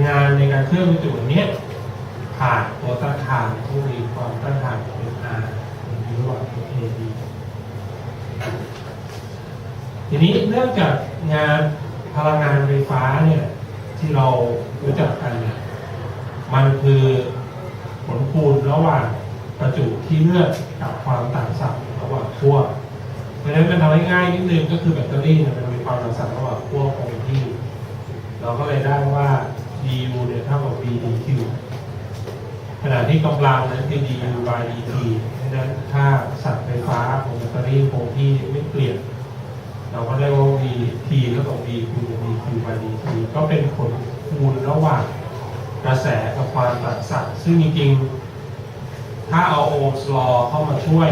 งานในการเคลื่อนบรรจุนี้ผ่านตัวต้านทานที่มีความต้านทานของ R มีระหว่าง AD ทีนี้เนื่องจากงานพลังงานไฟฟ้าเนี่ยที่เรารู้จักกันเนี่ยมันคือผลคูณระหว่างประจุที่เลือกกับความต่างศักย์ระหว่างขั้วเพราะฉะนั้นมันทำให้ง่ายนิดนึงก็คือแบตเตอรี่มันมีความต่างศักย์ระหว่างขั้วคงที่เราก็เลยได้ว่า du เนี่ยเท่ากับ v dq ขณะที่กำลังนั้นคือ du by dt เพราะฉะนั้นถ้าศักย์ไฟฟ้าของแบตเตอรี่คงที่ไม่เปลี่ยนเราก็ได้ว่า v t เท่ากับ v คูณ dq by dt ก็เป็นผลคูณระหว่างกระแสกับความต่างศักย์ซึ่งจริงๆถ้าเอาโอห์มส์ law เข้ามาช่วย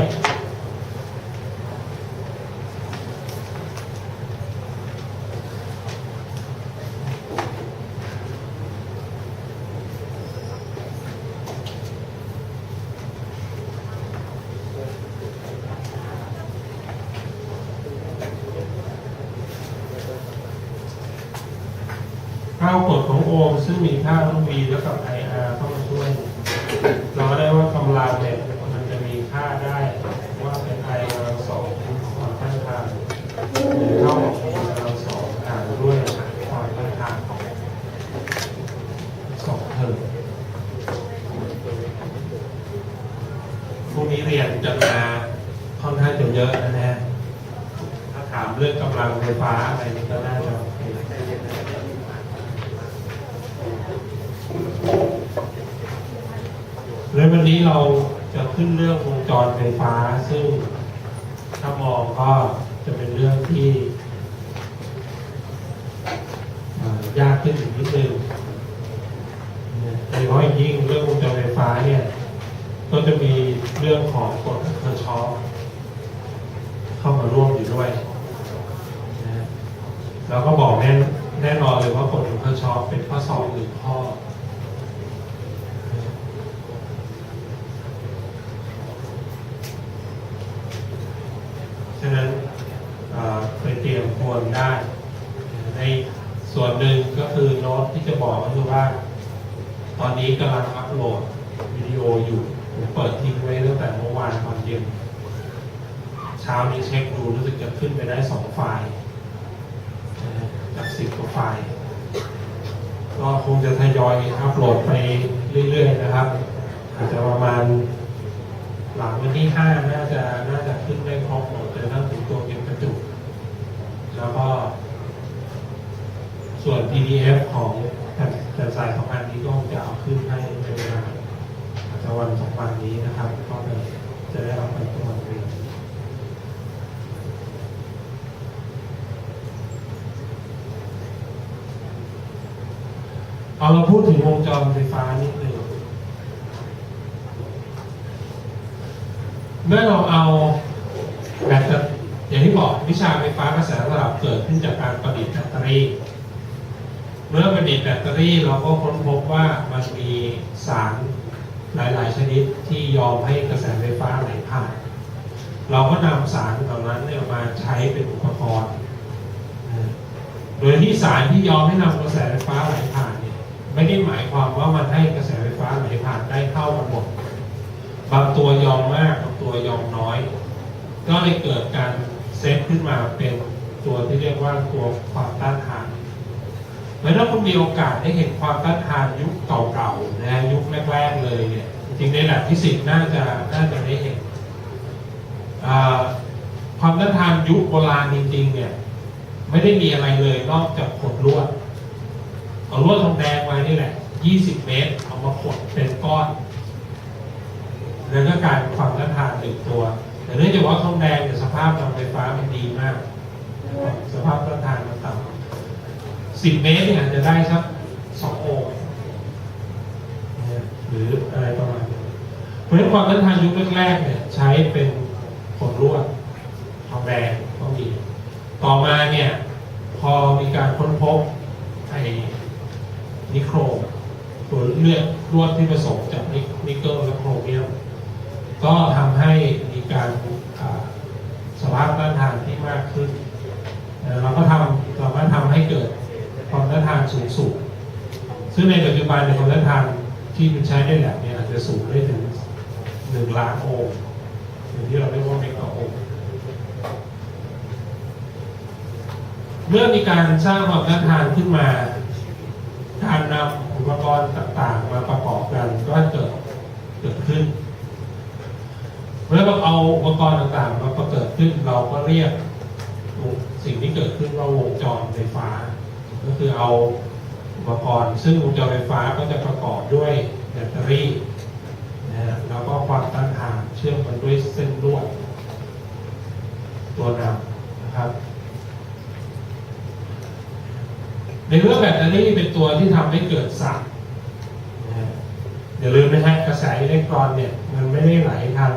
ค่ากฎของโอห์มซึ่งมีค่าต้อง V แล้วกับ IR เข้ามาช่วยเราก็ได้ว่ากำลังเนี่ยมันจะมีค่าได้ว่าเป็น I กำลังสองความต้านทานหรือเท่ากับ O กำลังสองหารด้วยความต้านทานสองเทอมพวกนี้เรียนจะมาค่อนข้างจะเยอะนะฮะถ้าถามเรื่องกำลังไฟฟ้าอะไรนี่ก็น่าจะแล้ววันนี้เราจะขึ้นเรื่องวงจรไฟฟ้าซึ่งถ้ามองก็จะเป็นเรื่องที่ยากขึ้นอีกนิดนึงโดยเฉพาะอย่างยิ่งเรื่องวงจรไฟฟ้าเนี่ยก็จะมีเรื่องของกฎเคอร์ชอฟเข้ามาร่วมอยู่ด้วยแล้วก็บอกแน่นอนเลยว่ากฎเคอร์ชอฟเป็นข้อสอบหรือข้อฉะนั้นไปเตรียมควรได้ในส่วนหนึ่งก็คือโน้ตที่จะบอกก็คือว่าตอนนี้กำลังอัปโหลดวิดีโออยู่ผมเปิดทิ้งไว้ตั้งแต่เมื่อวานตอนเย็นเช้านี้เช็คดูรู้สึกจะขึ้นไปได้2ไฟล์จาก10 กว่าไฟล์ก็คงจะทยอยอัปโหลดไปเรื่อยๆนะครับอาจจะประมาณหลังวันที่5น่าจะขึ้นได้ครบหมดจนทั้งถึงตัวเก็บกระจุกแล้วก็ส่วน PDF ของแต่สาย2 อันนี้ก็จะเอาขึ้นให้ในเวลาอาจจะวัน2 วันนี้นะครับก็จะได้รับไปตัวเรียนเอาเราพูดถึงวงจรไฟฟ้านิดนึงเมื่อเราเอาแบตเตอรี่อย่างที่บอกวิชาไฟฟ้ากระแสสลับเกิดขึ้นจากการประดิษฐ์แบตเตอรี่เมื่อประดิษฐ์แบตเตอรี่เราก็ค้นพบว่ามันมีสารหลายๆชนิดที่ยอมให้กระแสไฟฟ้าไหลผ่านเราก็นำสารเหล่านั้นเนี่ยมาใช้เป็นอุปกรณ์โดยที่สารที่ยอมให้นำกระแสไฟฟ้าไหลผ่านเนี่ยไม่ได้หมายความว่ามันให้กระแสไฟฟ้าไหลผ่านได้เท่ากันหมดบางตัวยอมมากบางตัวยอมน้อยก็เลยเกิดการเซตขึ้นมาเป็นตัวที่เรียกว่าตัวความต้านทานแล้วถ้าคุณมีโอกาสได้เห็นความต้านทานยุคเก่าๆนะยุคแรกๆเลยเนี่ยจริงในหลักฟิสิกส์น่าจะได้เห็นความต้านทานยุคโบราณจริงๆเนี่ยไม่ได้มีอะไรเลยนอกจากขดลวดเอาลวดทองแดงไว้นี่แหละ20 เมตรเอามาขดเป็นก้อนแล้วก็กลายเป็นความต้านทาน1 ตัวแต่เนื่องจากว่าทองแดงเนี่ยสภาพทางไฟฟ้ามันดีมากสภาพต้านทานมันต่ำ10 เมตรเนี่ยจะได้สัก2 โอห์มหรืออะไรประมาณนี้เพราะฉะนั้นความต้านทานยุคแรกๆเนี่ยใช้เป็นขดลวดทองแดงก็มีต่อมาเนี่ยพอมีการค้นพบไอ้นิโครตัวเลือดลวดที่ผสมจากนิกเกิลและโครเมียมก็ทำให้มีการสภาพต้านทานที่มากขึ้นเราก็ทำให้เกิดความต้านทานสูงสุด ซึ่งในปัจจุบันในความต้านทานที่มันใช้ในแลบเนี่ยอาจจะสูงได้ถึง1 ล้านโอห์มอย่างที่เราเรียกว่าเมกะโอห์มเมื่อมีการสร้างความต้านทานขึ้นมาการนำอุปกรณ์ต่างๆมาประกอบกันก็เกิดขึ้นเมื่อเราเอาอุปกรณ์ต่างๆมาเกิดขึ้นเราก็เรียกสิ่งที่เกิดขึ้นว่าวงจรไฟฟ้าก็คือเอาอุปกรณ์ซึ่งวงจรไฟฟ้าก็จะประกอบด้วยแบตเตอรี่นะฮะแล้วก็ความต้านทานเชื่อมกันด้วยเส้นลวดตัวนำนะครับในเรื่องแบตเตอรี่เป็นตัวที่ทำให้เกิดสายอย่าลืมนะฮะกระแสอิเล็กตรอนเนี่ยมันไม่ได้ไหลทาง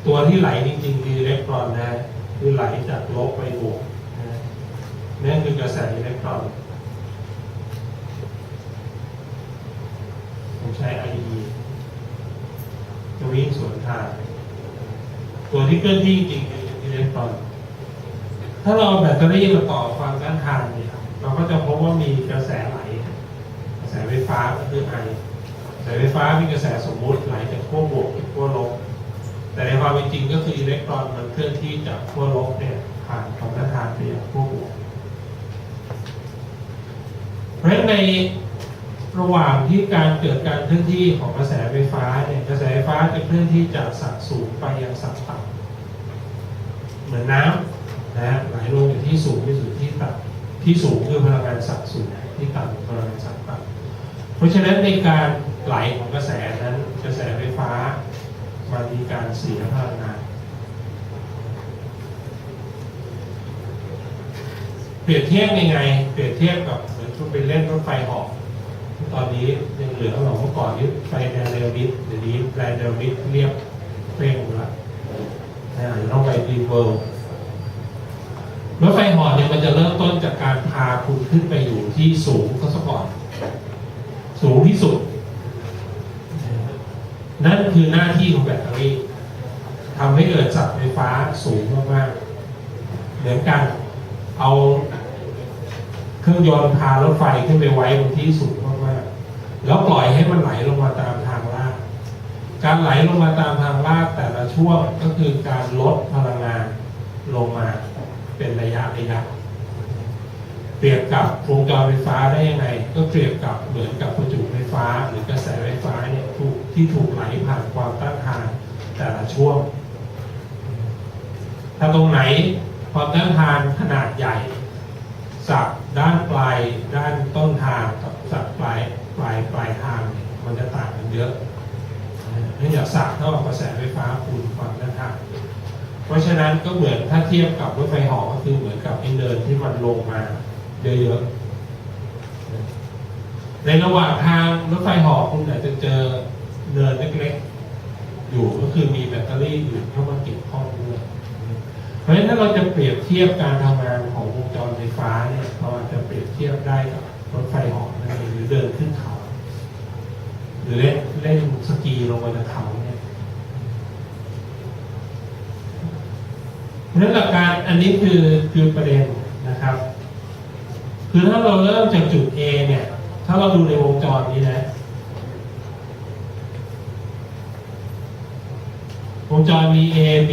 ตัวที่ไหลจริงๆคืออิเล็กตรอนนะคือไหลจากลบไปบวกนะนั่นคือกระแสอิเล็กตรอนผมใช้ IE จะวิ่งสวนทางตัวที่เคลื่อนที่จริงคืออิเล็กตรอนถ้าเราแบตเตอรี่มาต่อความต้านทานเนี่ยเราก็จะพบว่ามีกระแสไหลกระแสไฟฟ้าก็คือ I กระแสไฟฟ้ามีกระแสสมมุติไหลจากขั้วบวกไปขั้วลบแต่ในความเป็นจริงก็คืออิเล็กตรอนมันเคลื่อนที่จากขั้วลบเนี่ยผ่านความต้านทานไปยังขั้วบวกเพราะฉะนั้นในระหว่างที่การเกิดการเคลื่อนที่ของกระแสไฟฟ้าเนี่ยกระแสไฟฟ้าจะเคลื่อนที่จากสัดสูงไปยังสัดต่ำเหมือนน้ำนะไหลลงจากที่สูงไปสู่ที่ต่ำที่สูงคือพลังงานสัดสูงที่ต่ำคือพลังงานสัดต่ำเพราะฉะนั้นในการไหลของกระแสนั้นกระแสไฟฟ้ามันมีการเสียพลังงานเปรียบเทียบยังไงเปรียบเทียบกับเหมือนคุณไปเล่นรถไฟเหาะตอนนี้ยังเหลือเราเมื่อก่อนที่ไฟแดงเรลลิสเดี๋ยวนี้แดงเรลลิสเรียบเร่งแล้วต้องไปดีเวิลด์รถไฟเหาะเนี่ยมันจะเริ่มต้นจากการพาคุณขึ้นไปอยู่ที่สูงก็ซะก่อนสูงที่สุดนั่นคือหน้าที่ของแบตเตอรี่ทำให้เกิดสัดไฟฟ้าสูงมากๆเหมือนกันเอาเครื่องยนต์พารถไฟขึ้นไปไว้บนที่สูงมากๆแล้วปล่อยให้มันไหลลงมาตามทางลาดการไหลลงมาตามทางลาดแต่ละช่วงก็คือการลดพลังงานลงมาเป็นระยะเปรียบกับวงจรไฟฟ้าได้ยังไงก็เปรียบกับเหมือนกับประจุไฟฟ้าหรือกระแสไฟฟ้าเนี่ยที่ถูกไหลผ่านความต้านทานแต่ละช่วงถ้าตรงไหนความต้านทานขนาดใหญ่สักด้านปลายด้านต้นทางกับสักปลายทางเนี่ยมันจะต่างกันเยอะนั่นอย่าสักเท่ากับกระแสไฟฟ้าคูณความต้านทานเพราะฉะนั้นก็เหมือนถ้าเทียบกับรถไฟเหาะก็คือเหมือนกับไอ้เนินที่มันลงมาเยอะๆในระหว่างทางรถไฟเหาะคุณอาจจะเจอเนินเล็กๆอยู่ก็คือมีแบตเตอรี่อยู่เข้ามาเกี่ยวข้องด้วยเพราะฉะนั้นถ้าเราจะเปรียบเทียบการทำงานของวงจรไฟฟ้าเนี่ยเราอาจจะเปรียบเทียบได้กับรถไฟเหาะนั่นเองหรือเดินขึ้นเขาหรือเล่นสกีลงมาจากเขาเนี่ยเพราะฉะนั้นหลักการอันนี้คือประเด็นนะครับคือถ้าเราเริ่มจากจุด A เนี่ยถ้าเราดูในวงจรนี้นะวงจรมี A B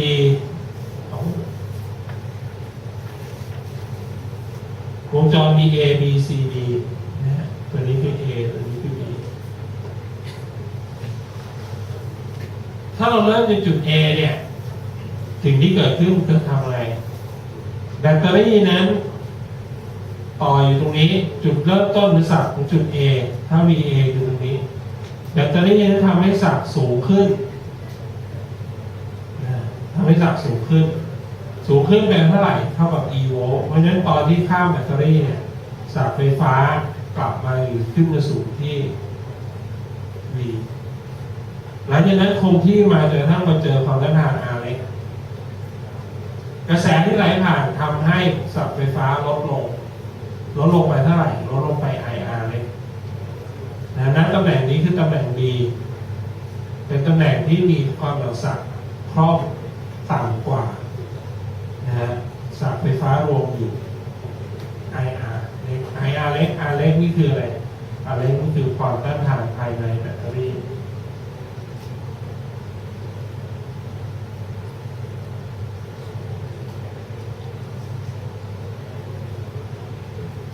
วงจรมี A B C D นะฮะตัวนี้คือ A ตัวนี้คือ B ถ้าเราเริ่มจากจุด A เนี่ยสิ่งที่เกิดขึ้นคือทำอะไรแบตเตอรี่นั้นต่ออยู่ตรงนี้จุดเริ่มต้นหรือสักของจุด A ถ้ามี A อยู่ตรงนี้แบตเตอรี่นั้นทำให้สักสูงขึ้นทำให้สักสูงขึ้นเป็นเท่าไหร่เท่ากับ E โวลต์เพราะฉะนั้นตอนที่ข้ามแบตเตอรี่เนี่ยสักไฟฟ้ากลับมาอยู่ขึ้นมาสู่ที่ V หลังจากนั้นคงที่มาจนกระทั่งมาเจอความต้านทาน R เล็กกระแสที่ไหลผ่านทำให้สักไฟฟ้าลดลงไปเท่าไหร่ลดลงไป IR เล็กนั้นตำแหน่งนี้คือตำแหน่ง B เป็นตำแหน่งที่มีความเหลวสักครอบต่ำกว่า ารวมอยู่ IR เล็ก IR เล็ก R เล็กนี่คืออะไร R เล็กนี่คือความต้านทานภายในแบตเตอรี่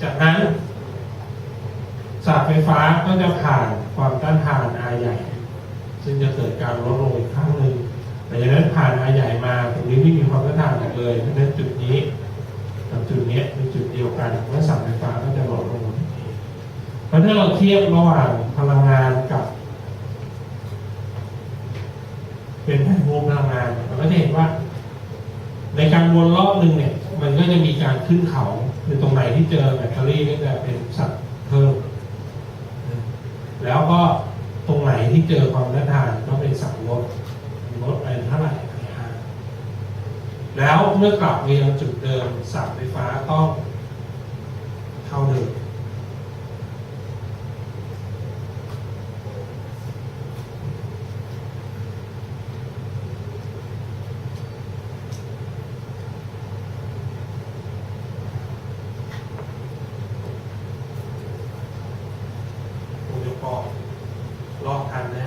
จากนั้นสายไฟฟ้าก็จะผ่านความต้านทาน R ใหญ่ซึ่งจะเกิดการลดลงอีกครั้งหนึ่งแต่จากนั้นผ่าน R ใหญ่มาตรงนี้ไม่มีความต้านทานอีกเลยเพราะฉะนั้นจุดนี้กับจุดนี้เป็นจุดเดียวกันเมื่อสายไฟฟ้าก็จะลดลงเพราะถ้าเราเทียบระหว่างพลังงานกับเป็นแผนภูมิพลังงานเราก็จะเห็นว่าในการวนรอบหนึ่งเนี่ยมันก็จะมีการขึ้นเขาคือตรงไหนที่เจอแบตเตอรี่ก็จะเป็นสัดเพิ่มแล้วก็ตรงไหนที่เจอความต้านทานก็เป็นสัดลดไปเท่าไหร่แล้วเมื่อกลับมายังจุดเดิมสายไฟฟ้าต้องเท่าเดิมลอกทันนะ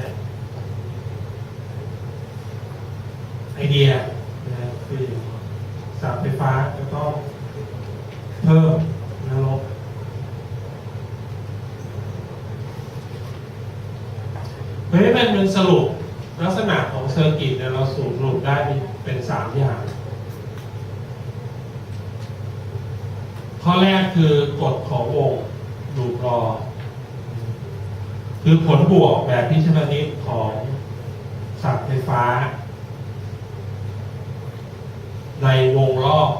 ไอเดียนะคือสายไฟฟ้าจะต้องเพิ่มและลดเพราะฉะนั้นเป็นสรุปลักษณะของเซอร์กิตเนี่ยเราสรุปได้เป็น3อย่างข้อแรกคือกฎของวงลูปรอคือผลบวกแบบพิชนิดของสายไฟฟ้าในวงรอบ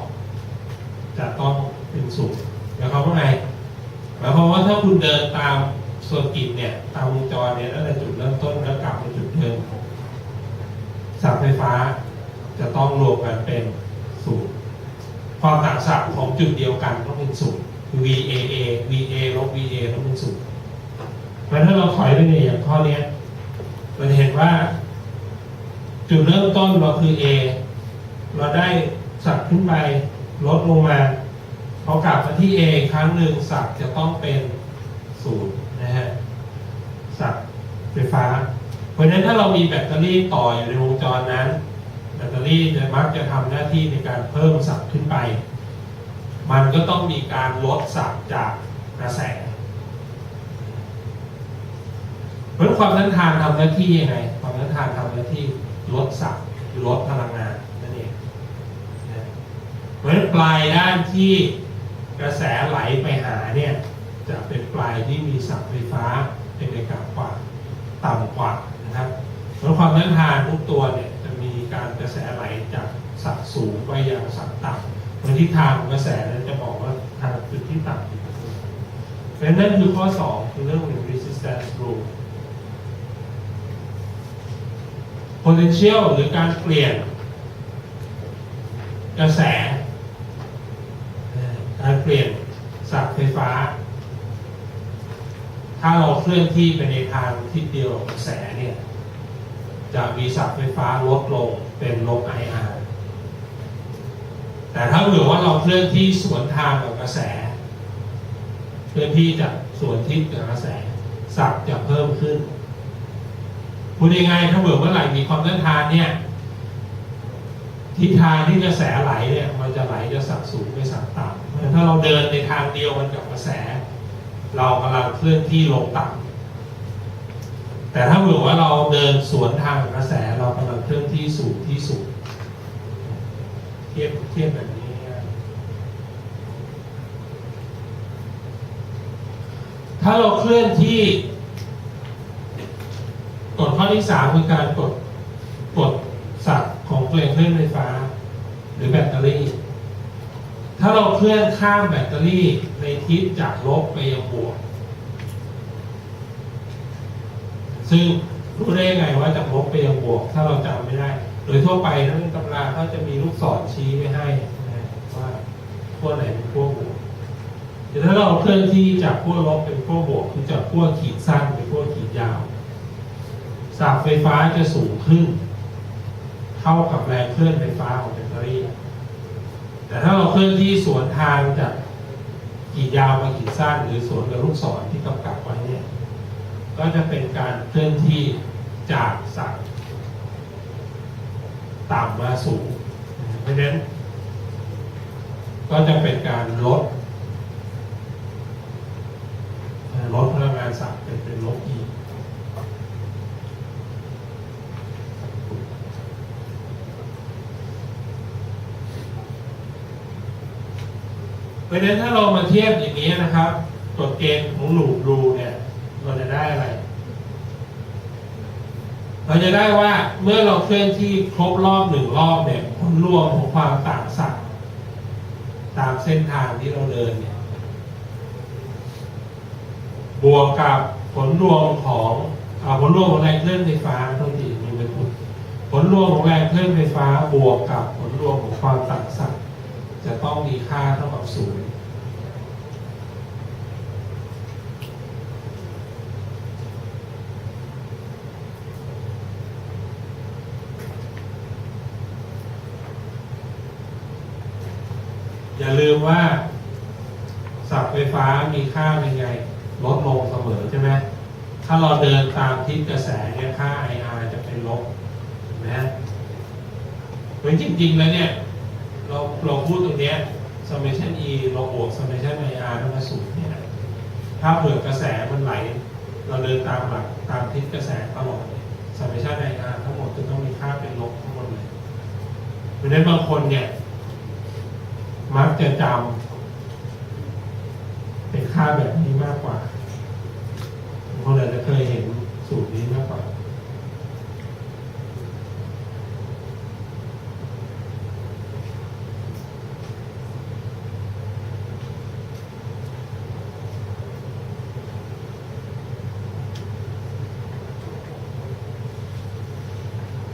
จะต้องเป็นศูนย์หมายความว่าไงหมายความว่าถ้าคุณเดินตามเซอร์กิตเนี่ยตามวงจรเนี่ยตั้งแต่จุดเริ่มต้นแล้วกลับมาจุดเดิมสายไฟฟ้าจะต้องรวมกันเป็นศูนย์ความต่างศักย์ของจุดเดียวกันต้องเป็นศูนย์คือ VA ลบ VA ต้องเป็นศูนย์แล้วถ้าเราถอยไปในอย่างข้อนี้เราจะเห็นว่าจุดเริ่มต้นเราคือ A เราได้ศักย์ขึ้นไปลดลงมาพอกลับมาที่ A ครั้งหนึ่งศักย์จะต้องเป็นศูนย์นะฮะศักย์ไฟฟ้าเพราะฉะนั้นถ้าเรามีแบตเตอรี่ต่ออยู่ในวงจรนั้นแบตเตอรี่จะมักจะทำหน้าที่ในการเพิ่มศักย์ขึ้นไปมันก็ต้องมีการลดศักย์จากกระแสเพราะความต้านทานทำหน้าที่ยังไงความต้านทานทำหน้าที่ลดศักย์ลดพลังงานนั่นเองเพราะฉะนั้นปลายด้านที่กระแสไหลไปหาเนี่ยจะเป็นปลายที่มีศักย์ไฟฟ้าเป็นกลางกว่าต่ำกว่านะครับเพราะความต้านทานทุกตัวเนี่ยจะมีการกระแสไหลจากศักย์สูงไปยังศักย์ต่ำโดยทิศทางของกระแสนั้นจะบอกว่าทางจุดที่ต่ำเพราะฉะนั้นคือข้อ2คือเรื่อง resistance rule potential หรือการเปลี่ยนกระแสการเปลี่ยนศักย์ไฟฟ้าถ้าเราเคลื่อนที่ไปในทางทิศเดียวกับกระแสเนี่ยจะมีศักย์ไฟฟ้าลดลงเป็นลบ IR แต่ถ้าเกิดว่าเราเคลื่อนที่สวนทางกับกระแสเคลื่อนที่จากสวนทิศกับกระแสศักย์จะเพิ่มขึ้นพูดง่ายๆถ้าเมื่อไหร่มีความต้านทานเนี่ยทิศทางที่กระแสไหลเนี่ยมันจะไหลจะศักย์สูงไปศักย์ต่ำถ้าเราเดินในทางเดียวกันกับกระแสเรากำลังเคลื่อนที่ลงต่ำแต่ถ้าเผื่อว่าเราเดินสวนทางกับกระแสเรากำลังเคลื่อนที่สูงที่สุดเทียบแบบนี้ถ้าเราเคลื่อนที่กฎข้อที่3คือการกดศักย์ของแรงเคลื่อนไฟฟ้าหรือแบตเตอรี่ถ้าเราเคลื่อนข้ามแบตเตอรี่ในทิศจากลบไปยังบวกซึ่งรู้ได้ไงว่าจากลบไปยังบวกถ้าเราจำไม่ได้โดยทั่วไปในตำราเขาจะมีลูกศรชี้ไว้ให้ว่าขั้วไหนเป็นขั้วบวกแต่ถ้าเราเคลื่อนที่จากขั้วลบเป็นขั้วบวกคือจากขั้วขีดสั้นเป็นขั้วขีดยาวศักย์ไฟฟ้าจะสูงขึ้นเท่ากับแรงเคลื่อนไฟฟ้าของแบตเตอรี่ แต่ถ้าเราเคลื่อนที่สวนทางจากขีดยาวมาขีดสั้นหรือสวนกับลูกศรที่กำกับไว้เนี่ยก็จะเป็นการเคลื่อนที่จากศักดิ์ต่ำมาสูงเพราะฉะนั้นก็จะเป็นการลดพลังงานศักดิ์เป็นลบอีกเพราะฉะนั้นถ้าเรามาเทียบอย่างนี้นะครับกฎเกณฑ์ของลูปรูเนี่ยเราจะได้อะไรเราจะได้ว่าเมื่อเราเคลื่อนที่ครบรอบหนึ่งรอบเนี่ยผลรวมของความต่างศักย์ตามเส้นทางที่เราเดินเนี่ยบวกกับผลรวมของแรงเคลื่อนไฟฟ้าเท่าที่มีเป็นผลรวมของแรงเคลื่อนไฟฟ้าบวกกับผลรวมของความต่างศักย์จะต้องมีค่าเท่ากับ0อย่าลืมว่าศักย์ไฟฟ้ามีค่าเป็นไงลดลงเสมอใช่ไหมถ้าเราเดินตามทิศกระแสเนี่ยค่า IR จะเป็นลบนะเหมือนจริงๆแล้วเนี่ยเราพูดตรงเนี้ย summation E เราบวก summation IR เท่ากับ0เนี่ยถ้าเผื่อกระแสมันไหลเราเดินตามหลักตามทิศกระแสตลอด summation IR ทั้งหมดจะต้องมีค่าเป็นลบทั้งหมดเลยเพราะฉะนั้นบางคนเนี่ยมักจะจำเป็นค่าแบบนี้มากกว่าบางคนอาจจะเคยเห็นสูตรนี้มากกว่า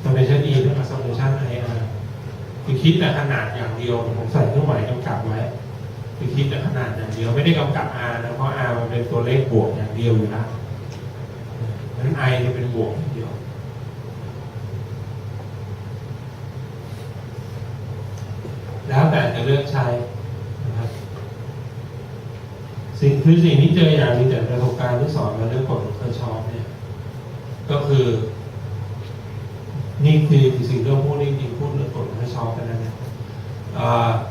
summation E เท่ากับ summation IR คือคิดแต่ขนาดอย่างเดียวผมใส่เครื่องหมายกำกับไว้คือคิดแต่ขนาดอย่างเดียวไม่ได้กำกับ R นะเพราะ R มันเป็นตัวเลขบวกอย่างเดียวอยู่แล้วนั้น I จะเป็นบวกอย่างเดียวแล้วแต่จะเลือกใช้นะครับสิ่งที่เจออย่างนี้จากประสบการณ์ที่สอนมาเรื่องกฎของเคอร์ชอฟเนี่ยก็คือนี่คือสิ่งที่เราพูดจริงๆพูดเรื่องกฎให้ชอบกันนะ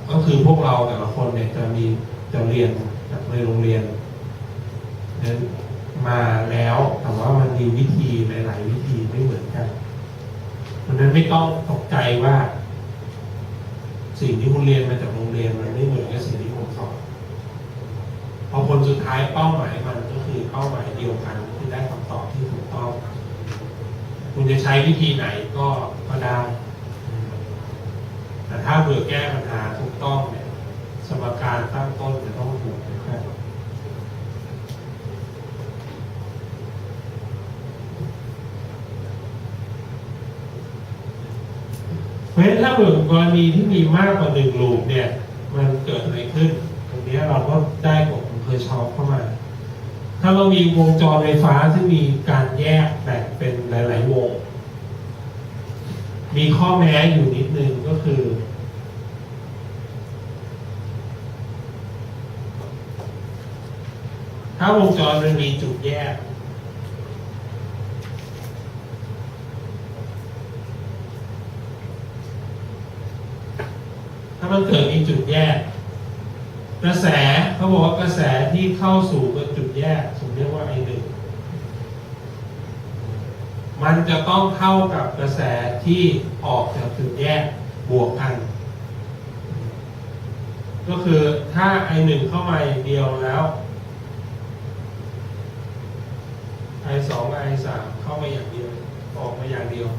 ก็คือพวกเราแต่ละคนเนี่ยจะเรียนจากในโรงเรียนนั้นมาแล้วแต่ว่ามันมีวิธีหลายๆวิธีไม่เหมือนกันเพราะนั้นไม่ต้องตกใจว่าสิ่งที่คุณเรียนมาจากโรงเรียนมันไม่เหมือนกับสิ่งที่ผมสอนพอผลสุดท้ายเป้าหมายมันก็คือเป้าหมายเดียวกันที่ได้คำตอบที่ถูกต้องคุณจะใช้วิธีไหนก็ได้แต่ถ้าเบื่อแก้ปัญหาถูกต้องเนี่ยสมการตั้งต้นจะต้องถูกนะครับเพราะฉะนั้นถ้าเบื่อกรณีที่มีมากกว่า1ลูปเนี่ยมันเกิดอะไรขึ้นตรงนี้เราก็ได้กฎของเคอร์ชอฟเข้ามาถ้าเรามีวงจรไฟฟ้าที่มีการแยกแบ่งเป็นหลายๆวงมีข้อแม้อยู่นิดนึงก็คือถ้าวงจรมันมีจุดแยกถ้ามันเกิดมีจุดแยกกระแสเขาบอกว่ากระแสที่เข้าสู่จุดแยกผมเรียกว่า I1 มันจะต้องเท่ากับกระแสที่ออกจากจุดแยกบวกกันก็คือถ้า I1 เข้ามาอย่างเดียวแล้ว I2 กับ I3 เข้ามาอย่างเดียวออกมาอย่างเดียว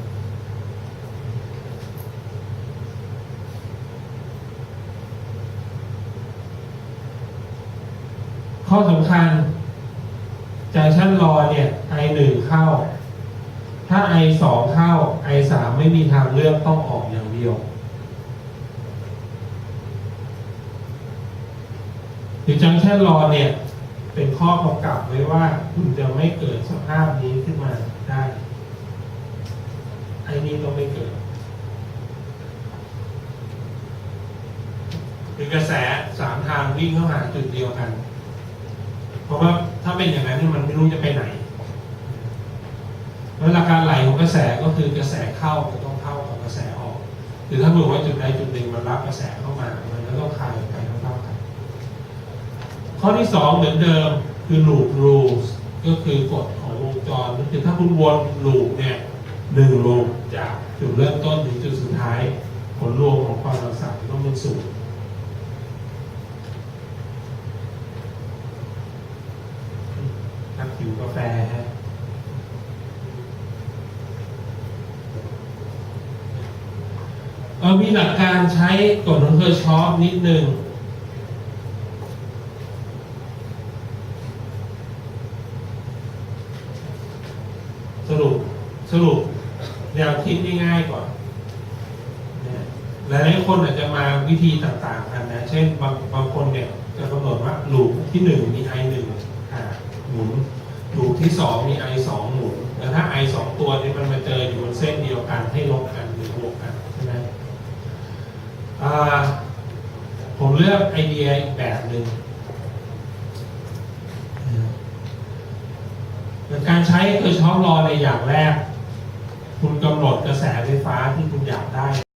ข้อสำคัญจังชั่นรอเนี่ย I1 เข้าถ้า I2 เข้า I3 ไม่มีทางเลือกต้องออกอย่างเดียวหรือจังชั่นรอเนี่ยเป็นข้อกำกับไว้ว่าคุณจะไม่เกิดสภาพนี้ขึ้นมาได้ไอ้นี่ต้องไม่เกิด มีกระแส3 ทางวิ่งเข้าหาจุดเดียวกันเพราะว่าถ้าเป็นอย่างนั้นมันไม่รู้จะไปไหนแล้วหลักการไหลของกระแสก็คือกระแสเข้าจะต้องเท่ากับกระแสออกหรือถ้าบอกว่าจุดใดจุดหนึ่งมันรับกระแสเข้ามามันก็ต้องคายไปเท่ากันข้อที่2เหมือนเดิมคือ loop rules ก็คือกฎของวงจรก็คือถ้าคุณวนลูปเนี่ย1 ลูปจากจุดเริ่มต้นถึงจุดสุดท้ายผลรวมของความสัมพันธ์ต้องเป็น0นักหิวกาแฟฮะมีหลักการใช้กฎของเคอร์ชอฟนิดนึงสรุปแนวคิดง่ายๆก่อนหลายๆคนอาจจะมาวิธีต่างๆกันนะเช่นบางคนเนี่ยจะกำหนดว่าลูปที่1มี i 1หมุนลูปที่2มี i 2หมุนแล้วถ้า i 2ตัวนี้มันมาเจออยู่บนเส้นเดียวกันให้ลบกันหรือบวกกันใช่ไหมผมเลือกไอเดียอีกแบบหนึ่งการใช้เคอร์ชอฟลอในอย่างแรกคุณกำหนดกระแสไฟฟ้าที่คุณอยากได้